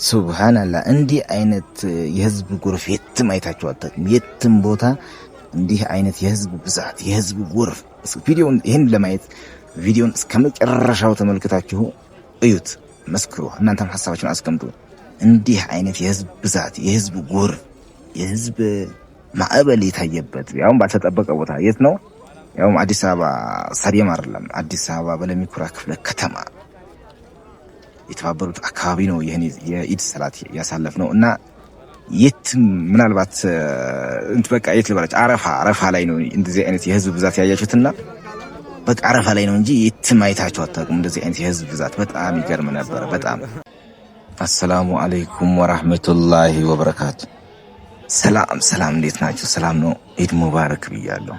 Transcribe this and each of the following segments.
ሱብሃንአላህ እንዲህ አይነት የህዝብ ጎርፍ የትም አይታችሁ አታውቁም። የትም ቦታ እንዲህ አይነት የህዝብ ብዛት የህዝብ ጎርፍ ቪዲዮን ይሄን ለማየት ቪዲዮን እስከመጨረሻው ተመልክታችሁ እዩት፣ መስክሩ፣ እናንተም ሐሳባችሁን አስቀምጡ። እንዲህ አይነት የህዝብ ብዛት የህዝብ ጎርፍ የህዝብ ማዕበል የታየበት ያውም ባልተጠበቀ ቦታ የት ነው? ያውም አዲስ አበባ ስታዲየም አይደለም፣ አዲስ አበባ በለሚ ኩራ ክፍለ ከተማ የተባበሩት አካባቢ ነው ይሄን የኢድ ሰላት ያሳለፍነው እና የትም ምናልባት በቃ የት ልበላችሁ አረፋ ላይ ነው እንደዚህ አይነት የህዝብ ብዛት ያያችሁትና በቃ አረፋ ላይ ነው እንጂ የትም አይታችሁ አታውቁም። እንደዚህ አይነት የህዝብ ብዛት በጣም ይገርም ነበር። በጣም አሰላሙ አለይኩም ወራህመቱላሂ ወበረካቱ። ሰላም እንዴት ናችሁ? ሰላም ነው። ኢድ ሙባረክ ብያለሁ።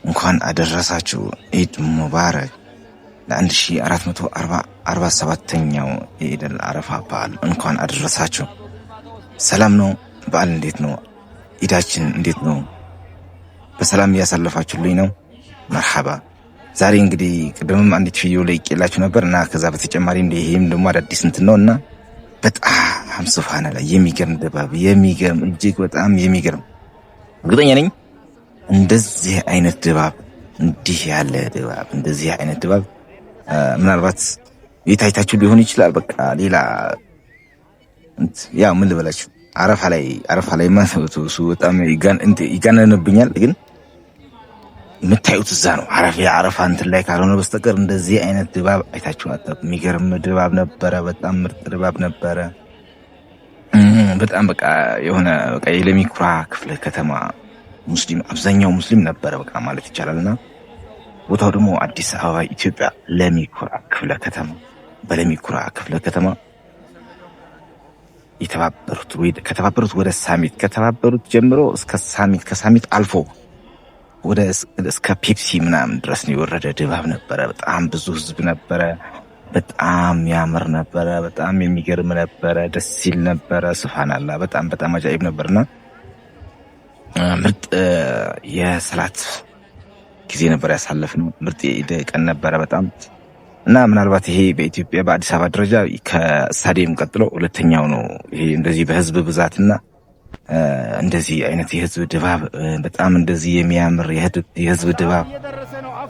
እንኳን አደረሳችሁ። ኢድ ሙባረክ ለ1447ኛው የኢድ አረፋ በዓል እንኳን አደረሳችሁ። ሰላም ነው። በዓል እንዴት ነው? ኢዳችን እንዴት ነው? በሰላም እያሳለፋችሁልኝ ነው? መርሐባ። ዛሬ እንግዲህ ቅድምም አንዲት ቪዲዮ ላይ ይቄላችሁ ነበር እና ከዛ በተጨማሪ ይሄም ደግሞ አዳዲስ እንትን ነው እና በጣም ሱብሃንአላህ የሚገርም ድባብ የሚገርም እጅግ በጣም የሚገርም እርግጠኛ ነኝ እንደዚህ አይነት ድባብ እንዲህ ያለ ድባብ እንደዚህ አይነት ድባብ ምናልባት የታይታችሁ ሊሆን ይችላል። በቃ ሌላ ያው ምን ልበላችሁ አረፋ ላይ ማሰብቱ በጣም ይጋነንብኛል። ግን የምታዩት እዛ ነው አረፋ እንትን ላይ ካልሆነ በስተቀር እንደዚህ አይነት ድባብ አይታችሁ አታውቁም። የሚገርም ድባብ ነበረ። በጣም ምርጥ ድባብ ነበረ። በጣም በቃ የሆነ በቃ የለሚ ኩራ ክፍለ ከተማ ሙስሊም አብዛኛው ሙስሊም ነበረ በቃ ማለት ይቻላልና ቦታው ደግሞ አዲስ አበባ ኢትዮጵያ ለሚ ኩራ ክፍለ ከተማ በለሚ ኩራ ክፍለ ከተማ ከተባበሩት ወደ ሳሚት ከተባበሩት ጀምሮ እስከ ሳሚት ከሳሚት አልፎ ወደ እስከ ፔፕሲ ምናምን ድረስ ነው የወረደ ድባብ ነበረ። በጣም ብዙ ህዝብ ነበረ። በጣም ያምር ነበረ። በጣም የሚገርም ነበረ። ደስ ሲል ነበረ። ሱብሃንአላህ በጣም አጃኢብ ነበርና ምርጥ የሰላት ጊዜ ነበር ያሳለፍነው። ምርጥ የኢድ ቀን ነበረ በጣም እና ምናልባት ይሄ በኢትዮጵያ በአዲስ አበባ ደረጃ ከስታዲየም ቀጥሎ ሁለተኛው ነው። ይሄ እንደዚህ በህዝብ ብዛትና እንደዚህ አይነት የህዝብ ድባብ በጣም እንደዚህ የሚያምር የህዝብ ድባብ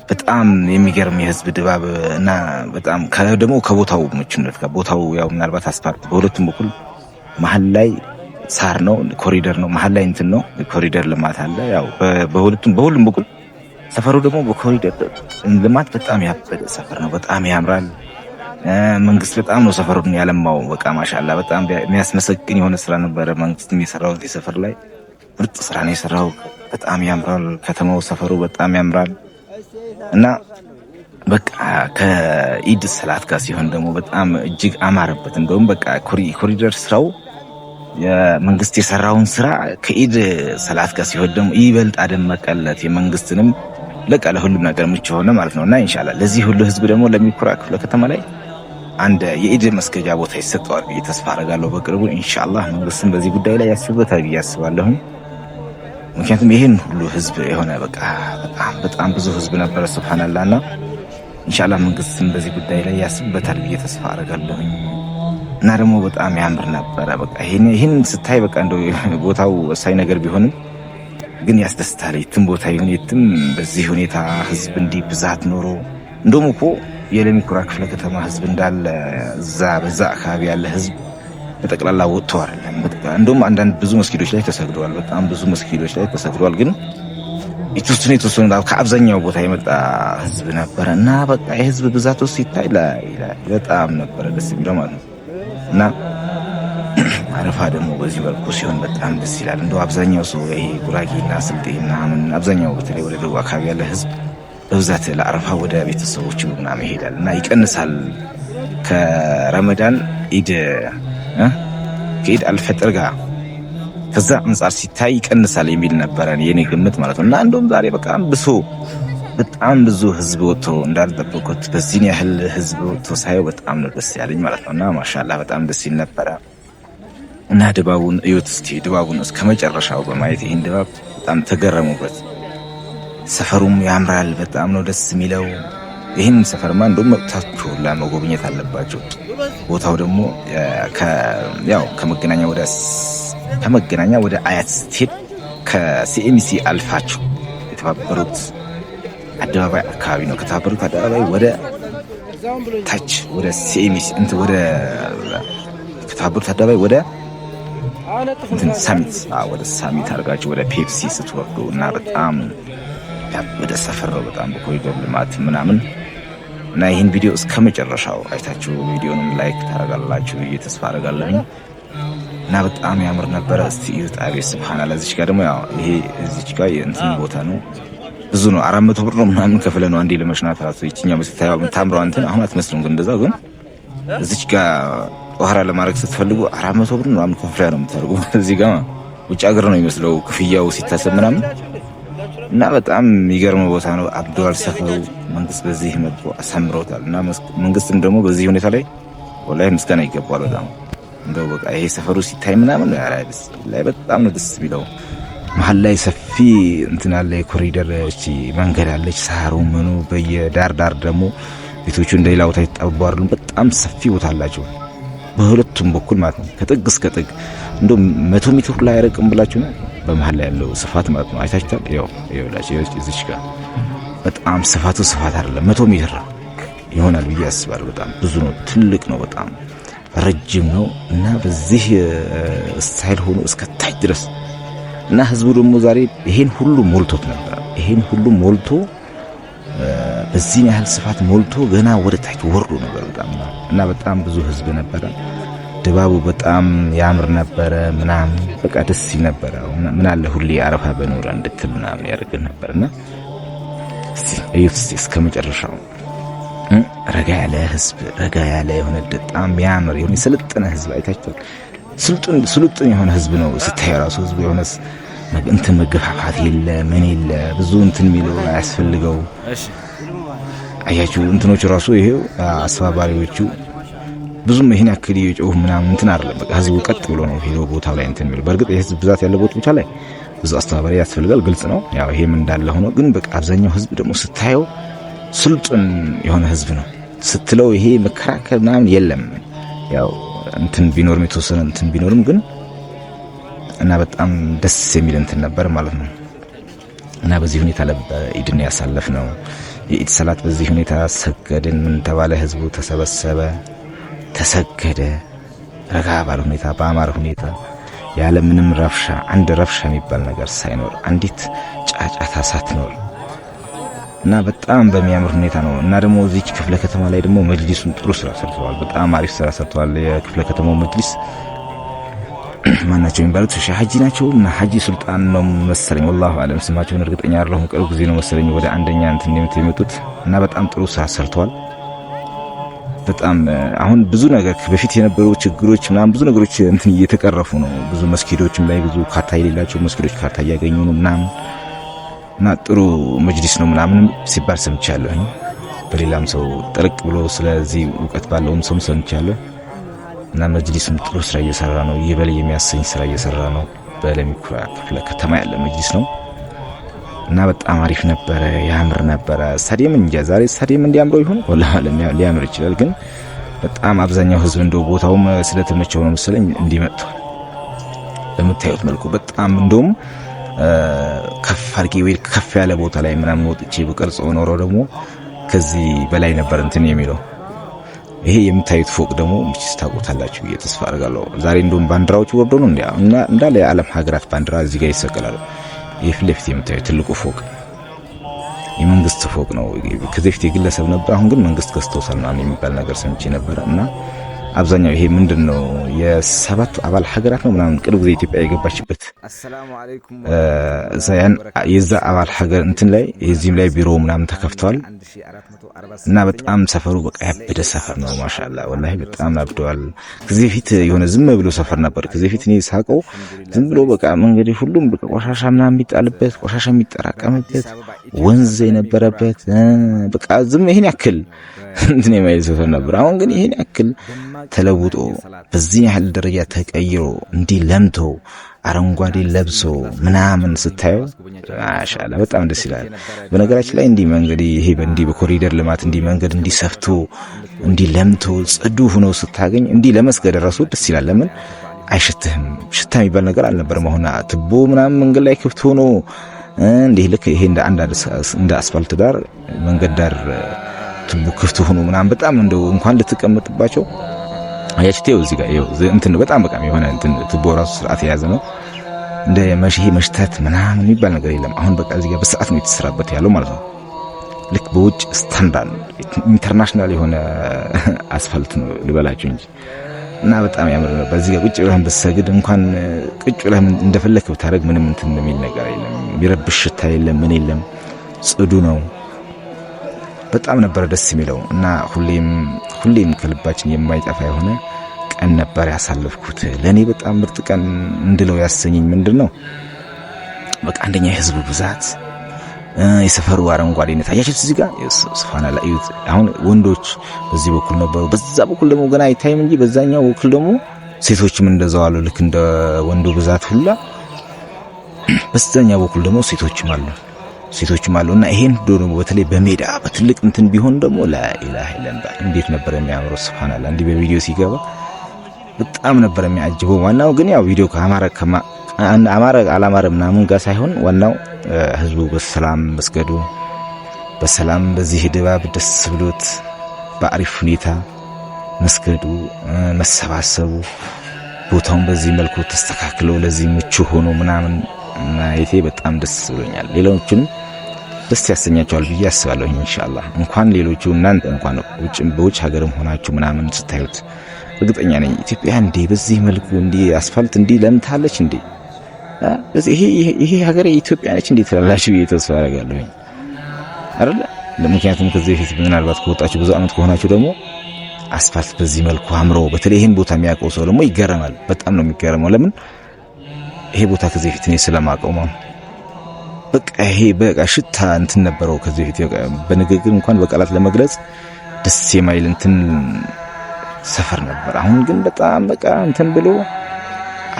በጣም የሚገርም የህዝብ ድባብ እና በጣም ደግሞ ከቦታው ምቹነት ከቦታው ያው ምናልባት አስፓልት በሁለቱም በኩል መሀል ላይ ሳር ነው፣ ኮሪደር ነው፣ መሀል ላይ እንትን ነው ኮሪደር ልማት አለ። ያው በሁሉም በኩል ሰፈሩ ደግሞ በኮሪደር ልማት በጣም ያበደ ሰፈር ነው። በጣም ያምራል። መንግስት በጣም ነው ሰፈሩን ያለማው። በቃ ማሻአላ በጣም የሚያስመሰግን የሆነ ስራ ነበረ መንግስትም የሰራው እዚህ ሰፈር ላይ ምርጥ ስራ ነው የሰራው። በጣም ያምራል ከተማው፣ ሰፈሩ በጣም ያምራል እና በቃ ከኢድ ሰላት ጋር ሲሆን ደግሞ በጣም እጅግ አማረበት። እንደውም በቃ ኮሪደር ስራው የመንግስት የሰራውን ስራ ከኢድ ሰላት ጋር ሲሆን ደግሞ ይበልጥ አደመቀለት። የመንግስትንም ለሁሉም ነገር ምቹ ሆነ ማለት ነውና ኢንሻአላህ ለዚህ ሁሉ ህዝብ ደግሞ ለሚ ኩራ ክፍለ ከተማ ላይ አንድ የኢድ መስገጃ ቦታ ይሰጠዋል ብዬ ተስፋ አደርጋለሁ በቅርቡ ኢንሻአላህ። መንግስትም በዚህ ጉዳይ ላይ ያስብበታል ብዬ አስባለሁ። ምክንያቱም ይሄን ሁሉ ህዝብ የሆነ በቃ በጣም ብዙ ህዝብ ነበረ ሱብሃንአላህና ኢንሻአላህ መንግስትም በዚህ ጉዳይ ላይ ያስብበታል ብዬ ተስፋ አደርጋለሁ እና ደግሞ በጣም ያምር ነበረ። በቃ ይሄን ስታይ በቃ እንደው ቦታው ወሳኝ ነገር ቢሆንም ግን ያስደስታል። የትም ቦታ ይሁን የትም በዚህ ሁኔታ ህዝብ እንዲህ ብዛት ኖሮ እንደውም እኮ የለሚ ኩራ ክፍለ ከተማ ህዝብ እንዳለ በዛ አካባቢ ያለ ህዝብ በጠቅላላ ወጥቶ አይደለም። እንደውም አንዳንድ ብዙ መስጊዶች ላይ ተሰግደዋል። በጣም ብዙ መስጊዶች ላይ ተሰግደዋል። ግን የተወሰነ ከአብዛኛው ቦታ የመጣ ህዝብ ነበረ እና በቃ የህዝብ ብዛት ውስጥ ሲታይ በጣም ነበረ ደስ የሚለው ማለት ነው እና አረፋ ደግሞ በዚህ መልኩ ሲሆን በጣም ደስ ይላል። እንደው አብዛኛው ሰው ይሄ ጉራጌና ስልጤና አብዛኛው በተለይ ወደ ደቡብ አካባቢ ያለ ህዝብ በብዛት ለአረፋ ወደ ቤተሰቦቹ ምናምን ይሄዳል እና ይቀንሳል። ከረመዳን ከኢድ አልፈጥር ጋር ከዛ አንጻር ሲታይ ይቀንሳል የሚል ነበረ የኔ ግምት ማለት ነው እና እንደውም ዛሬ በጣም ብዙ ህዝብ ወጥቶ እንዳልጠበቁት በዚህን ያህል ህዝብ ወጥቶ ሳየው በጣም ነው ደስ ያለኝ ማለት ነውና ማሻአላህ በጣም ደስ ይል ነበረ እና ድባቡን እዩት እስቲ። ድባቡን እስከ መጨረሻው በማየት ይሄን ድባብ በጣም ተገረሙበት። ሰፈሩም ያምራል። በጣም ነው ደስ የሚለው። ይህን ሰፈርማ እንደውም መጥታችሁ ለመጎብኘት አለባቸው። ቦታው ደግሞ ከመገናኛ ወደ አያት ስትሄድ ከሲኤምሲ አልፋችሁ የተባበሩት አደባባይ አካባቢ ነው። ከተባበሩት አደባባይ ወደ ታች ወደ ሲኤምሲ ወደ ከተባበሩት አደባባይ ወደ ሳሚት አድርጋችሁ ወደ ፔፕሲ ስትወርዱ እና በጣም ወደ ሰፈር ነው። በጣም በኮሪደር ልማት ምናምን እና ይህን ቪዲዮ እስከ መጨረሻው አይታችሁ ቪዲዮንም ላይክ ታደርጋላችሁ ብዬ ተስፋ አደርጋለሁ። እና በጣም ያምር ነበረ። እስቲ እዩት። አቤት ሱብሃንአላህ። እዚች ጋር ደግሞ ይሄ እዚች ጋር የእንትን ቦታ ነው። ብዙ ነው። 400 ብር ነው ምናምን ከፍለ ነው አንዴ ለመሽናት ራሱ ይችኛው መስታየው ታምራው እንትን አሁን አትመስሉም፣ ግን እንደዛው ግን እዚች ጋር ጧራ ለማድረግ ስትፈልጉ 400 ብር ነው ምናምን ከፍለ ነው የምታደርጉ። እዚህ ጋር ውጭ ሀገር ነው የሚመስለው ክፍያው ሲታሰብ ምናምን። እና በጣም የሚገርም ቦታ ነው። አብዷል ሰፈሩ። መንግስት በዚህ መጥቶ አሳምሮታል። እና መንግስትም ደግሞ በዚህ ሁኔታ ላይ ወላሂ ምስጋና ይገባዋል በጣም እንደው በቃ ይሄ ሰፈሩ ሲታይ ምናምን ላይ በጣም ነው ደስ የሚለው። መሀል ላይ ሰፊ እንትን አለ የኮሪደር እቺ መንገድ አለች። ሳሩ ምኑ በየዳር ዳር ደግሞ ቤቶቹ እንደሌላ ቦታ ይጣባሉ። በጣም ሰፊ ቦታ አላቸው በሁለቱም በኩል ማለት ነው። ከጥግ እስከ ጥግ እንደው 100 ሜትር ላይ አይረቅም ብላችሁ ነው በመሀል ላይ ያለው ስፋት ማለት ነው። አይታችኋል? ይኸውላችሁ እዚች ጋር በጣም ስፋቱ ስፋት አይደለም 100 ሜትር ይሆናል ብዬ አስባለሁ። በጣም ብዙ ነው። ትልቅ ነው። በጣም ረጅም ነው እና በዚህ ስታይል ሆኖ እስከ ታች ድረስ እና ህዝቡ ደግሞ ዛሬ ይሄን ሁሉ ሞልቶት ነበር። ይሄን ሁሉ ሞልቶ በዚህ ያህል ስፋት ሞልቶ ገና ወደ ታች ወርዶ ነበር በጣም እና በጣም ብዙ ህዝብ ነበረ። ድባቡ በጣም ያምር ነበረ ምናምን በቃ ደስ ይል ነበረ። ምን አለ ሁሌ አረፋ በኖረ እንድትል ምናምን ያደርገን ነበርና እስከ መጨረሻው ረጋ ያለ ህዝብ፣ ረጋ ያለ የሆነ በጣም ያምር የሆነ የሰለጠነ ህዝብ አይታችኋል። ስልጡን የሆነ ህዝብ ነው ስታይ ራሱ ህዝቡ የሆነ እንትን መገፋፋት የለ ምን የለ ብዙ እንትን የሚለው አያስፈልገው። አያችሁ እንትኖቹ ራሱ ይሄው አስተባባሪዎቹ ብዙም ይሄን ያክል የጮህ ምናምን እንትን አይደለም። በቃ ህዝቡ ቀጥ ብሎ ነው ሄዶ ቦታው ላይ እንትን የሚለው። በእርግጥ የህዝብ ብዛት ያለበት ቦታ ላይ ብዙ አስተባባሪ ያስፈልጋል፣ ግልጽ ነው። ያው ይሄም እንዳለ ሆኖ ግን በቃ አብዛኛው ህዝብ ደግሞ ስታየው ስልጡን የሆነ ህዝብ ነው ስትለው ይሄ መከራከር ምናምን የለም። ያው እንትን ቢኖርም የተወሰነ እንትን ቢኖርም ግን እና በጣም ደስ የሚል እንትን ነበር ማለት ነው። እና በዚህ ሁኔታ ኢድን ያሳለፍነው የኢድ ሰላት በዚህ ሁኔታ ሰገድን። ምን ተባለ? ህዝቡ ተሰበሰበ፣ ተሰገደ ረጋ ባለ ሁኔታ በአማረ ሁኔታ ያለ ምንም ረፍሻ፣ አንድ ረፍሻ የሚባል ነገር ሳይኖር፣ አንዲት ጫጫታ ሳትኖር እና በጣም በሚያምር ሁኔታ ነው። እና ደግሞ እዚህ ክፍለ ከተማ ላይ ደግሞ መጅሊሱን ጥሩ ስራ ሰርተዋል። በጣም አሪፍ ስራ ሰርተዋል። የክፍለ ከተማው መጅሊስ ማናቸው የሚባሉት ሼህ ሐጂ ናቸው እና ሐጂ ሱልጣን ነው መሰለኝ፣ ወላሂ አለም ስማቸውን እርግጠኛ አይደለሁም። ቅርብ ጊዜ ነው መሰለኝ ወደ አንደኛ እንትን የመጡት እና በጣም ጥሩ ስራ ሰርተዋል። በጣም አሁን ብዙ ነገር በፊት የነበሩ ችግሮች ምናምን ብዙ ነገሮች እንትን እየተቀረፉ ነው። ብዙ መስጊዶችም ላይ ብዙ ካርታ የሌላቸው መስጊዶች ካርታ እያገኙ ነው ምናምን እና ጥሩ መጅሊስ ነው ምናምን ሲባል ሰምቻለሁ። በሌላም ሰው ጠለቅ ብሎ ስለዚህ እውቀት ባለውም ሰው ሰምቻለሁ። እና መጅሊስም ጥሩ ስራ እየሰራ ነው። ይበል የሚያሰኝ ስራ እየሰራ ነው። በለሚኩራ ክፍለ ከተማ ያለ መጅሊስ ነው እና በጣም አሪፍ ነበረ፣ ያምር ነበረ። ስታዲየም እንጃ ዛሬ ስታዲየም እንዲያምረው ይሆን ወላሂ ሊያምር ይችላል። ግን በጣም አብዛኛው ህዝብ እንደው ቦታውም ስለተመቸው ነው መሰለኝ እንዲመጣው በምታዩት መልኩ በጣም እንደውም ከፍ አድርጌ ወይ ከፍ ያለ ቦታ ላይ ምናምን ወጥቼ በቀርጾ ኖሮ ደግሞ ከዚህ በላይ ነበር እንትን የሚለው። ይሄ የምታዩት ፎቅ ደግሞ ምንጭስ ታውቁታላችሁ ተስፋ አደርጋለሁ። ዛሬ እንደውም ባንዲራዎቹ ወርዶ ነው እንዳለ የዓለም ሀገራት ባንዲራ እዚህ ጋር ይሰቀላሉ። ይሄ ፊት ለፊት የምታዩት ትልቁ ፎቅ የመንግስት ፎቅ ነው። ከዚህ በፊት የግለሰብ ነበር፣ አሁን ግን መንግስት ገዝቶታል ምናምን የሚባል ነገር ሰምቼ ነበር። እና አብዛኛው ይሄ ምንድነው የሰባቱ አባል ሀገራት ነው ምናምን ቅርብ ጊዜ ኢትዮጵያ የገባችበት የዛ አባል ሀገር እንትን ላይ የዚህም ላይ ቢሮ ምናምን ተከፍተዋል። እና በጣም ሰፈሩ በቃ ያበደ ሰፈር ነው። ማሻአላ ወላሂ በጣም አብደዋል። ከዚህ በፊት የሆነ ዝም ብሎ ሰፈር ነበር። ከዚህ በፊት እኔ ሳቀው ዝም ብሎ በቃ መንገድ ሁሉም በቃ ቆሻሻ ምናምን የሚጣልበት ቆሻሻ የሚጠራቀምበት ወንዝ የነበረበት በቃ ዝም ይሄን ያክል እንትን የማይል ሰፈር ነበር። አሁን ግን ይሄን ያክል ተለውጦ በዚህ ያህል ደረጃ ተቀይሮ እንዲህ ለምቶ አረንጓዴ ለብሶ ምናምን ስታየው ማሻአላ በጣም ደስ ይላል። በነገራችን ላይ እንዲህ መንገድ ይሄ እንዲህ በኮሪደር ልማት እንዲህ መንገድ እንዲህ ሰፍቶ እንዲህ ለምቶ ጽዱ ሆኖ ስታገኝ እንዲህ ለመስገድ ራሱ ደስ ይላል። ለምን አይሸትህም? ሽታ የሚባል ነገር አልነበረም። አሁን ትቦ ምናምን መንገድ ላይ ክፍት ሆኖ እንዲህ ልክ ይሄ እንደ አስፋልት ዳር መንገድ ዳር ትቦ ክፍት ሆኖ ምናምን በጣም እንደው እንኳን ልትቀመጥባቸው አያችቴው እዚህ ጋር እንትን በጣም በቃ የሆነ እንትን ትቦ ራሱ ስርዓት የያዘ ነው። እንደ መሽተት ምናምን የሚባል ነገር የለም። አሁን በቃ እዚህ ጋር በስርዓት ነው የተሰራበት ያለው ማለት ነው። ልክ በውጭ ስታንዳርድ ኢንተርናሽናል የሆነ አስፋልት ነው ልበላችሁ እንጂ እና በጣም ያምር ነው። በዚህ ጋር ቁጭ ብለህ ብትሰግድ እንኳን ቁጭ ብለህ እንደፈለክ ብታረግ ምንም እንትን የሚል ነገር የለም። የሚረብሽ ሽታ የለም፣ ምን የለም። ጽዱ ነው። በጣም ነበር ደስ የሚለው እና ሁሌም ከልባችን የማይጠፋ የሆነ ቀን ነበር ያሳለፍኩት። ለኔ በጣም ምርጥ ቀን እንድለው ያሰኘኝ ምንድነው? በቃ አንደኛ የህዝቡ ብዛት፣ የሰፈሩ አረንጓዴነት አያችሁት። እዚህ ጋር ሱብሃንአላ እዩት። አሁን ወንዶች በዚህ በኩል ነበሩ፣ በዛ በኩል ደግሞ ገና አይታይም እንጂ በዛኛው በኩል ደግሞ ሴቶችም እንደዛው አሉ። ልክ እንደ ወንዱ ብዛት ሁላ በዛኛው በኩል ደግሞ ሴቶችም አሉ እና ይሄን ደግሞ በተለይ በሜዳ በትልቅ እንትን ቢሆን ደግሞ ላኢላሃ ኢላላህ እንዴት ነበር የሚያምረው። ሱብሃንአላ እንዲህ በቪዲዮ ሲገባ በጣም ነበር የሚያጅበው። ዋናው ግን ያው ቪዲዮ አማረ አላማረ ምናምን ጋር ሳይሆን ዋናው ህዝቡ በሰላም መስገዱ፣ በሰላም በዚህ ድባብ ደስ ብሎት በአሪፍ ሁኔታ መስገዱ፣ መሰባሰቡ፣ ቦታውን በዚህ መልኩ ተስተካክሎ ለዚህ ምቹ ሆኖ ምናምን ማየቴ በጣም ደስ ብሎኛል። ሌሎቹንም ደስ ያሰኛቸዋል ብዬ አስባለሁ ኢንሻአላህ። እንኳን ሌሎቹ እናንተ እንኳን በውጭ ሀገርም ሆናችሁ ምናምን ስታዩት እርግጠኛ ነኝ ኢትዮጵያ እንዴ በዚህ መልኩ እንዴ አስፋልት እንዴ ለምታለች እንዴ ይሄ ሀገር ኢትዮጵያ ነች እንዴ ትላላችሁ ብዬ ተስፋ አደርጋለሁ አይደል? ምክንያቱም ከዚህ በፊት ምናልባት ከወጣችሁ ብዙ አመት ከሆናችሁ ደግሞ አስፋልት በዚህ መልኩ አምሮ በተለይ ይሄን ቦታ የሚያውቀው ሰው ደግሞ ይገረማል። በጣም ነው የሚገረመው። ለምን ይሄ ቦታ ከዚህ በፊት እኔ ስለማውቀው ነው። በቃ ይሄ በቃ ሽታ እንትን ነበረው ከዚህ በፊት በንግግር እንኳን በቃላት ለመግለጽ ደስ የማይል እንትን ሰፈር ነበር። አሁን ግን በጣም በቃ እንትን ብሎ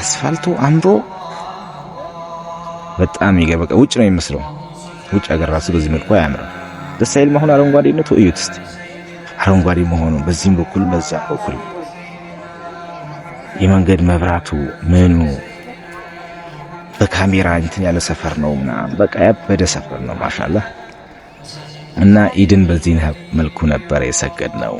አስፋልቱ አምሮ በጣም ይገበቃ ውጭ ነው የሚመስለው። ውጭ ሀገር ራሱ በዚህ መልኩ አያምርም። ደስ አይልም። አሁን አረንጓዴነቱ እዩት እስቲ፣ አረንጓዴ መሆኑ በዚህም በኩል በዛ በኩል የመንገድ መብራቱ ምኑ በካሜራ እንትን ያለ ሰፈር ነው ምናምን በቃ ያበደ ሰፈር ነው ማሻአላህ። እና ኢድን በዚህ መልኩ ነበር የሰገድነው።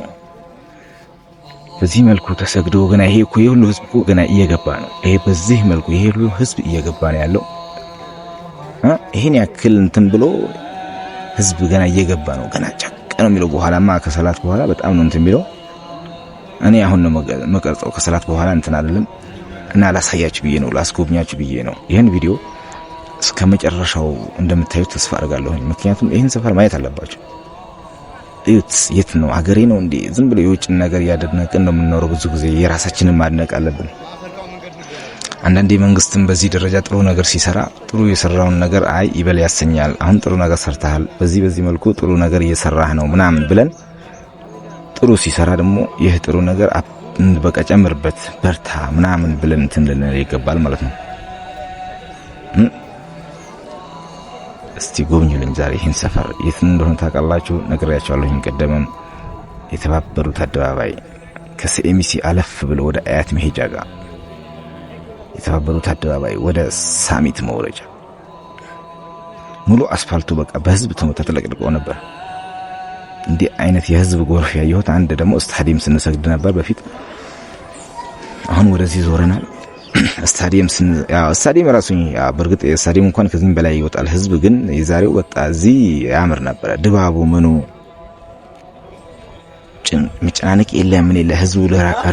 በዚህ መልኩ ተሰግዶ ገና ይሄ እኮ የሁሉ ህዝብ እኮ ገና እየገባ ነው። ይሄ በዚህ መልኩ ይሄ ሁሉ ህዝብ እየገባ ነው ያለው። ይሄን ያክል እንትን ብሎ ህዝብ ገና እየገባ ነው። ገና ጨቅ ነው የሚለው። በኋላማ ከሰላት በኋላ በጣም ነው እንትን የሚለው። እኔ አሁን ነው መቀርጸው ከሰላት በኋላ እንትን አይደለም እና ላሳያችሁ ብዬ ነው፣ ላስጎብኛችሁ ብዬ ነው። ይሄን ቪዲዮ እስከ መጨረሻው እንደምታዩት ተስፋ አደርጋለሁ። ምክንያቱም ይሄን ሰፈር ማየት አለባችሁ። እዩት። የት ነው ሀገሬ ነው እንዴ? ዝም ብሎ የውጭን ነገር ያደነቅን ነው የምንኖረው። ብዙ ጊዜ የራሳችንን ማድነቅ አለብን። አንዳንዴ መንግስትም በዚህ ደረጃ ጥሩ ነገር ሲሰራ ጥሩ የሰራውን ነገር አይ ይበል ያሰኛል። አሁን ጥሩ ነገር ሰርተሃል፣ በዚህ መልኩ ጥሩ ነገር እየሰራህ ነው ምናምን ብለን ጥሩ ሲሰራ ደግሞ ይህ ጥሩ ነገር በቃ ጨምርበት፣ በርታ ምናምን ብለን እንትን ልንል ይገባል ማለት ነው። እስቲ ጎብኙልኝ ዛሬ ይህን ሰፈር የት እንደሆነ ታውቃላችሁ? ነግሬያችኋለሁ። ቀደምም የተባበሩት አደባባይ ከሲኤምሲ አለፍ ብሎ ወደ አያት መሄጃ ጋር የተባበሩት አደባባይ ወደ ሳሚት መውረጃ ሙሉ አስፋልቱ በቃ በህዝብ ተጥለቅልቆ ነበር። እንዲህ አይነት የህዝብ ጎርፍ ያየሁት አንድ ደግሞ ስታዲየም ስንሰግድ ነበር በፊት። አሁን ወደዚህ ዞረናል። ስታዲየም ራሱ በርግጥ ስታዲየም እንኳን ከዚህም በላይ ይወጣል ህዝብ፣ ግን የዛሬው በቃ እዚህ ያምር ነበር። ድባቡ ምኑ መጨናነቅ የለ ምን የለ። ህዝቡ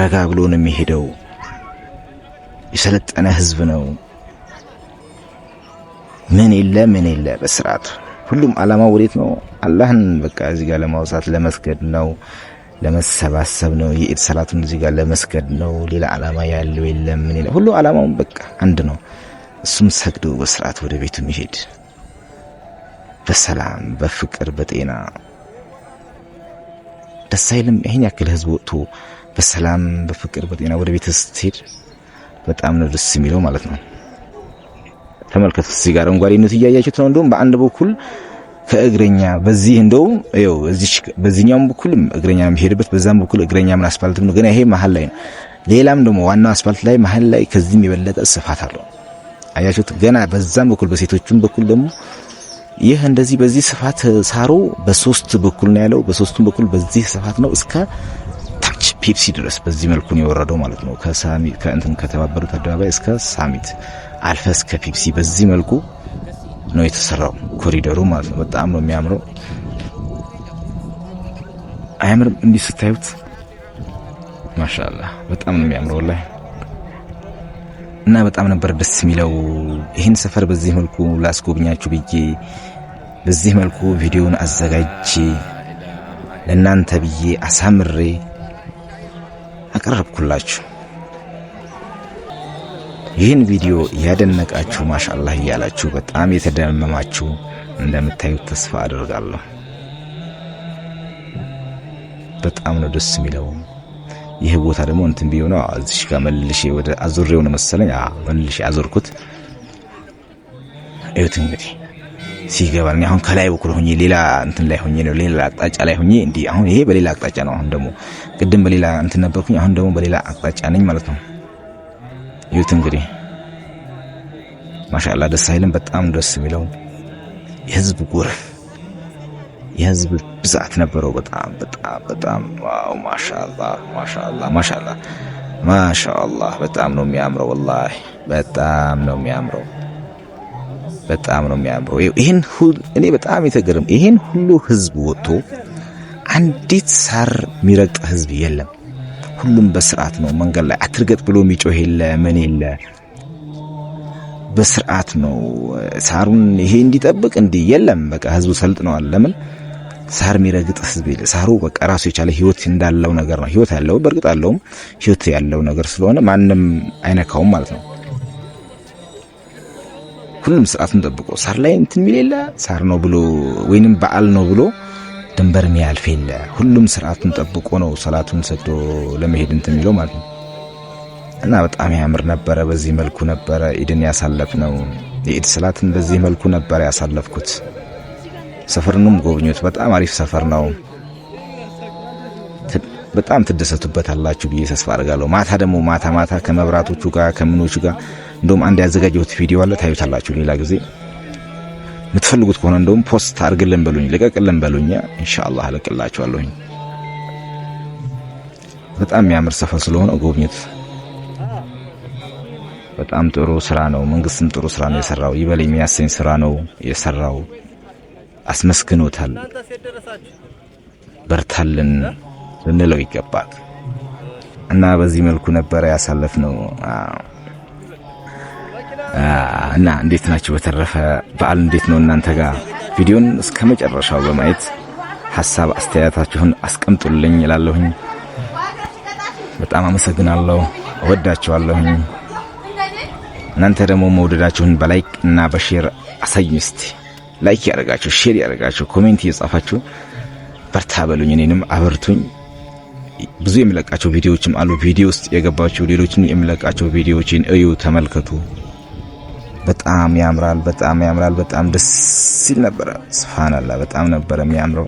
ረጋ ብሎ ነው የሚሄደው። የሰለጠነ ህዝብ ነው። ምን የለ በስርዓት ሁሉም አላማው ወዴት ነው? አላህን በቃ እዚህ ጋር ለማውሳት ለመስገድ ነው፣ ለመሰባሰብ ነው። የኢድ ሰላቱን እዚህ ጋር ለመስገድ ነው። ሌላ አላማ ያለው የለም። ምን ሁሉ አላማው በቃ አንድ ነው። እሱም ሰግዶ በስርዓት ወደ ቤቱ መሄድ በሰላም በፍቅር በጤና ደስ አይልም? ይሄን ያክል ህዝብ ወጥቶ በሰላም በፍቅር በጤና ወደ ቤቱ ስትሄድ በጣም ነው ደስ የሚለው ማለት ነው። ተመልከቱ። እዚህ ጋር አረንጓዴነቱ እያያችሁት ነው። እንደውም በአንድ በኩል ከእግረኛ በዚህ እንደውም ይኸው እዚህ በዚህኛውም በኩል እግረኛ የሚሄድበት በዛም በኩል እግረኛ ምን አስፋልት ነው። ግን ይሄ መሀል ላይ ነው። ሌላም ደግሞ ዋናው አስፋልት ላይ መሀል ላይ ከዚህም የበለጠ ስፋት አለው። አያችሁት? ገና በዛም በኩል በሴቶቹም በኩል ደግሞ ይህ እንደዚህ በዚህ ስፋት ሳሩ በሶስት በኩል ነው ያለው። በሶስቱም በኩል በዚህ ስፋት ነው እስከ ታች ፔፕሲ ድረስ በዚህ መልኩ ነው የወረደው ማለት ነው። ከሳሚት ከእንትን ከተባበሩት አደባባይ እስከ ሳሚት አልፈ እስከ ፔፕሲ በዚህ መልኩ ነው የተሰራው ኮሪደሩ ማለት ነው። በጣም ነው የሚያምረው። አያምርም? እንዲህ ስታዩት ማሻአላህ በጣም ነው የሚያምረው ወላሂ። እና በጣም ነበር ደስ የሚለው። ይህን ሰፈር በዚህ መልኩ ላስጎብኛችሁ ብዬ በዚህ መልኩ ቪዲዮውን አዘጋጅቼ ለእናንተ ብዬ አሳምሬ አቀረብኩላችሁ። ይህን ቪዲዮ ያደነቃችሁ ማሻአላህ እያላችሁ በጣም የተደመማችሁ እንደምታዩት ተስፋ አደርጋለሁ። በጣም ነው ደስ የሚለው። ይህ ቦታ ደግሞ እንትን ቢሆነው እዚህ ጋር መልሼ ወደ አዙሬው ነው መሰለኝ መልሼ አዞርኩት። እዩት እንግዲህ ሲገባኝ አሁን ከላይ በኩል ሆኜ ሌላ እንትን ላይ ሆኜ ነው ሌላ አቅጣጫ ላይ ሆኜ እንዲህ አሁን ይሄ በሌላ አቅጣጫ ነው። አሁን ደግሞ ቅድም በሌላ እንትን ነበርኩኝ፣ አሁን ደግሞ በሌላ አቅጣጫ ነኝ ማለት ነው። እዩት እንግዲህ ማሻአላህ ደስ አይልም? በጣም ደስ የሚለው የህዝብ ጎርፍ የህዝብ ብዛት ነበረው። በጣም በጣም በጣም ዋው ማሻአላህ ማሻአላህ ማሻአላህ ማሻአላህ በጣም ነው የሚያምረው ወላሂ በጣም ነው የሚያምረው። በጣም ነው የሚያምረው። ይሄን ሁሉ እኔ በጣም የተገረም ይሄን ሁሉ ህዝብ ወጥቶ አንዲት ሳር የሚረግጥ ህዝብ የለም። ሁሉም በስርዓት ነው መንገድ ላይ አትርገጥ ብሎ የሚጮህ የለ ምን የለ በስርዓት ነው ሳሩን ይሄ እንዲጠብቅ እንዲህ የለም። በቃ ህዝቡ ሰልጥነዋል። ለምን ሳር የሚረግጥ ህዝብ የለ። ሳሩ በቃ ራሱ የቻለ ህይወት እንዳለው ነገር ነው። ህይወት ያለው በእርግጥ አለውም ህይወት ያለው ነገር ስለሆነ ማንም አይነካውም ማለት ነው። ሁሉም ስርዓቱን ጠብቆ ሳር ላይ እንትን የሚል የለ ሳር ነው ብሎ ወይንም በዓል ነው ብሎ ድንበር የሚያልፍ የለ። ሁሉም ስርዓቱን ጠብቆ ነው ሰላቱን ሰግዶ ለመሄድ እንትን የሚለው ማለት ነው። እና በጣም ያምር ነበረ። በዚህ መልኩ ነበረ ኢድን ያሳለፍነው። የኢድ ሰላትን በዚህ መልኩ ነበረ ያሳለፍኩት። ሰፈሩንም ጎብኙት። በጣም አሪፍ ሰፈር ነው። በጣም ትደሰቱበታላችሁ ብዬ ተስፋ አደርጋለሁ። ማታ ደግሞ ማታ ከመብራቶቹ ጋር ከምኖቹ ጋር እንደውም አንድ ያዘጋጀሁት ቪዲዮ አለ ታዩታላችሁ። ሌላ ጊዜ የምትፈልጉት ከሆነ እንደውም ፖስት አድርግልን በሉኝ፣ ልቀቅልን በሉኝ፣ ኢንሻአላህ እለቅላችኋለሁ። በጣም የሚያምር ሰፈር ስለሆነ ጎብኙት። በጣም ጥሩ ስራ ነው። መንግስትም ጥሩ ስራ ነው የሰራው። ይበል የሚያሰኝ ስራ ነው የሰራው። አስመስግኖታል። በርታልን ልንለው ይገባል። እና በዚህ መልኩ ነበረ ያሳለፍነው። እና እንዴት ናችሁ? በተረፈ በዓል እንዴት ነው እናንተ ጋር? ቪዲዮን እስከ መጨረሻው በማየት ሐሳብ አስተያየታችሁን አስቀምጡልኝ እላለሁኝ። በጣም አመሰግናለሁ። እወዳችኋለሁኝ። እናንተ ደግሞ መውደዳችሁን በላይክ እና በሼር አሳዩኝ። እስቲ ላይክ ያደርጋችሁ፣ ሼር ያደርጋችሁ፣ ኮሜንት እየጻፋችሁ በርታ በሉኝ፣ እኔንም አበርቱኝ። ብዙ የሚለቃቸው ቪዲዮዎችም አሉ። ቪዲዮ ውስጥ የገባችሁ ሌሎችን የሚለቃቸው ቪዲዮዎችን እዩ፣ ተመልከቱ። በጣም ያምራል፣ በጣም ያምራል። በጣም ደስ ሲል ነበረ። ሱብሃንአላህ በጣም ነበረ የሚያምረው።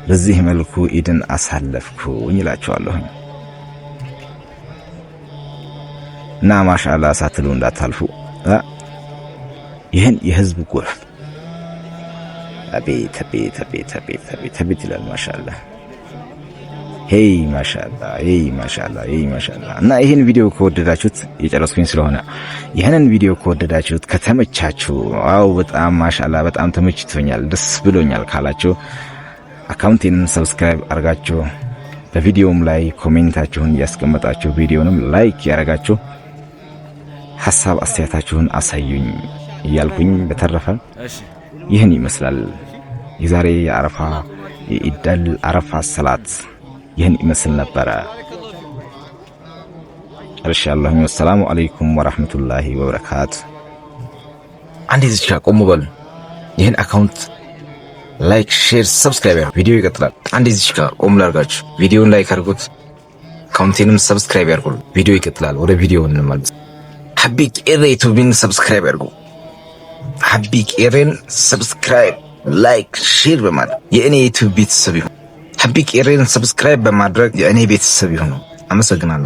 በዚህ መልኩ ኢድን አሳለፍኩኝ እላችኋለሁ። እና ማሻአላህ ሳትሉ እንዳታልፉ። ይህን የህዝብ ጎርፍ አቤት አቤት አቤት አቤት አቤት አቤት ይላል። ማሻአላህ ሄይ ማሻአላህ ሄይ ማሻአላህ ሄይ ማሻአላህ። እና ይሄን ቪዲዮ ከወደዳችሁት የጨረስኩኝ ስለሆነ ይሄንን ቪዲዮ ከወደዳችሁት ከተመቻችሁ፣ አው በጣም ማሻአላህ በጣም ተመችቶኛል ደስ ብሎኛል ካላችሁ አካውንቴን ሰብስክራይብ አድርጋችሁ በቪዲዮም ላይ ኮሜንታችሁን ያስቀመጣችሁ ቪዲዮንም ላይክ ያደርጋችሁ ሐሳብ አስተያየታችሁን አሳዩኝ እያልኩኝ በተረፈ ይህን ይመስላል የዛሬ የአረፋ የኢዳል አረፋ ሰላት ይህን ይመስል ነበረ። ጨርሻለሁ። ወሰላሙ አለይኩም ወራህመቱላሂ ወበረካቱ። አንዴ እዚህ ጋር ቆም በሉ። ይህን አካውንት ላይክ፣ ሼር፣ ሰብስክራይብ ቪዲዮ ይቀጥላል። አንዴ እዚህ ጋር ቆም ላርጋችሁ። ቪዲዮን ላይክ አድርጉት፣ አካውንቴንም ሰብስክራይብ ያድርጉ። ቪዲዮ ይቀጥላል። ወደ ቪዲዮ እንመለስ። ሀቢ ቄሬ ዩቲዩብን ሰብስክራይብ ያድርጉ። ሀቢ ቄሬን ሰብስክራይብ፣ ላይክ፣ ሼር በማድረግ የእኔ ዩቲዩብ ቤተሰብ ይሁኑ። ሀቢ ቄሬን ሰብስክራይብ በማድረግ የእኔ ቤተሰብ ይሁኑ። አመሰግናለሁ።